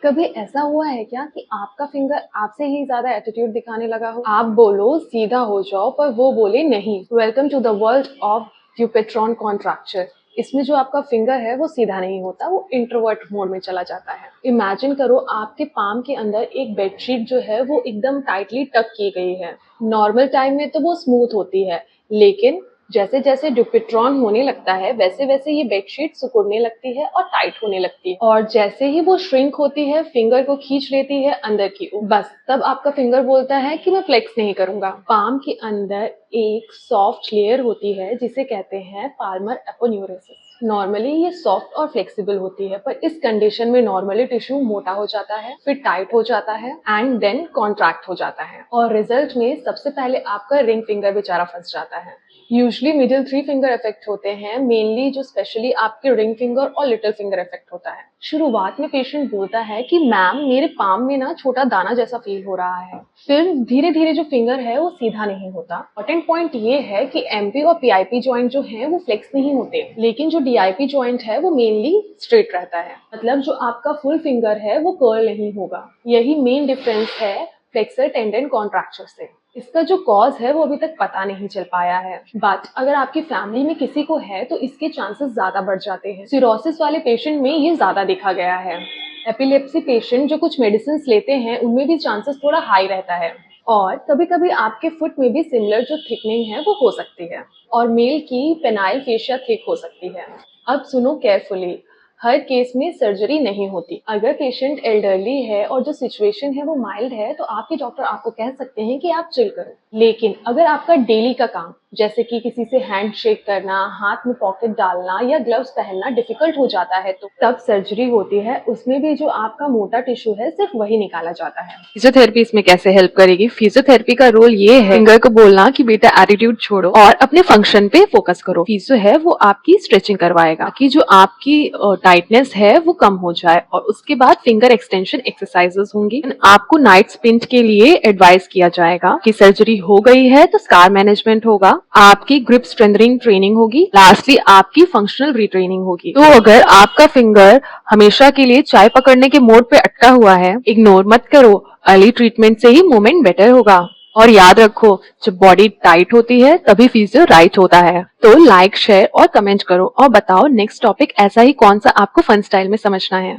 कभी ऐसा हुआ है क्या कि आपका फिंगर आपसे ही ज्यादा एटीट्यूड दिखाने लगा हो? आप बोलो सीधा हो जाओ पर वो बोले नहीं। Welcome to the world of Dupuytren contracture. इसमें जो आपका फिंगर है वो सीधा नहीं होता, वो इंट्रोवर्ट मोड में चला जाता है। इमेजिन करो आपके पाम के अंदर एक बेडशीट जो है वो एकदम टाइटली टक की गई है। नॉर्मल टाइम में तो वो स्मूथ होती है, लेकिन जैसे जैसे ड्यूपिट्रॉन होने लगता है वैसे वैसे ये बेडशीट सिकुड़ने लगती है और टाइट होने लगती है, और जैसे ही वो श्रिंक होती है फिंगर को खींच लेती है अंदर की ओर। बस तब आपका फिंगर बोलता है कि मैं फ्लेक्स नहीं करूंगा। पाम के अंदर एक सॉफ्ट लेयर होती है जिसे कहते हैं पाल्मर एपोन्यूरोसिस। नॉर्मली ये सॉफ्ट और फ्लेक्सिबल होती है, पर इस कंडीशन में नॉर्मली टिश्यू मोटा हो जाता है, फिर टाइट हो जाता है एंड देन कॉन्ट्रैक्ट हो जाता है, और रिजल्ट में सबसे पहले आपका रिंग फिंगर बेचारा फंस जाता है। यूजली मिडिल 3 फिंगर इफेक्ट होते हैं, मेनली जो स्पेशली आपके रिंग फिंगर और लिटिल फिंगर इफेक्ट होता है। शुरुआत में पेशेंट बोलता है कि मैम मेरे पाम में ना छोटा दाना जैसा फील हो रहा है। फिर धीरे धीरे जो फिंगर है वो सीधा नहीं होता। इंपॉर्टेंट पॉइंट ये है कि एमपी और पीआईपी जॉइंट जो है वो फ्लेक्स नहीं होते, लेकिन जो डीआईपी जॉइंट है वो मेनली स्ट्रेट रहता है। मतलब जो आपका फुल फिंगर है वो कर्ल नहीं होगा। यही मेन डिफरेंस है फ्लेक्सर टेंडन कॉन्ट्रैक्चर से। इसका जो कॉज है वो अभी तक पता नहीं चल पाया है, बट अगर आपकी फैमिली में किसी को है तो इसके चांसेस ज्यादा बढ़ जाते हैं। सिरोसिस वाले पेशेंट में ये ज्यादा देखा गया है। एपिलेप्सी पेशेंट जो कुछ मेडिसिन लेते हैं उनमें भी चांसेस थोड़ा हाई रहता है, और कभी कभी आपके फुट में भी सिमिलर जो थिकनिंग है वो हो सकती है, और मेल की पेनाइल फेशिया थिक हो सकती है। अब सुनो केयरफुली, हर केस में सर्जरी नहीं होती। अगर पेशेंट एल्डरली है और जो सिचुएशन है वो माइल्ड है तो आपके डॉक्टर आपको कह सकते हैं कि आप चिल करो। लेकिन अगर आपका डेली का काम जैसे कि किसी से हैंड शेक करना, हाथ में पॉकेट डालना या ग्लव्स पहनना डिफिकल्ट हो जाता है तो तब सर्जरी होती है। उसमें भी जो आपका मोटा टिश्यू है सिर्फ वही निकाला जाता है। फिजियोथेरेपी इसमें कैसे हेल्प करेगी? फिजियोथेरेपी का रोल ये है फिंगर को बोलना कि बेटा एटीट्यूड छोड़ो और अपने फंक्शन पे फोकस करो। फिजियो है वो आपकी स्ट्रेचिंग करवाएगा कि जो आपकी टाइटनेस है वो कम हो जाए, और उसके बाद फिंगर एक्सटेंशन एक्सरसाइजेस होंगी। आपको नाइट स्पिंट के लिए एडवाइस किया जाएगा कि सर्जरी हो गई है तो स्कार मैनेजमेंट होगा, आपकी ग्रिप स्ट्रेंथनिंग ट्रेनिंग होगी, लास्टली आपकी फंक्शनल रिट्रेनिंग होगी। तो अगर आपका फिंगर हमेशा के लिए चाय पकड़ने के मोड पे अटका हुआ है, इग्नोर मत करो। अर्ली ट्रीटमेंट से ही मूवमेंट बेटर होगा। और याद रखो, जब बॉडी टाइट होती है तभी फिजियो राइट होता है। तो लाइक, शेयर और कमेंट करो और बताओ नेक्स्ट टॉपिक ऐसा ही कौन सा आपको फन स्टाइल में समझना है।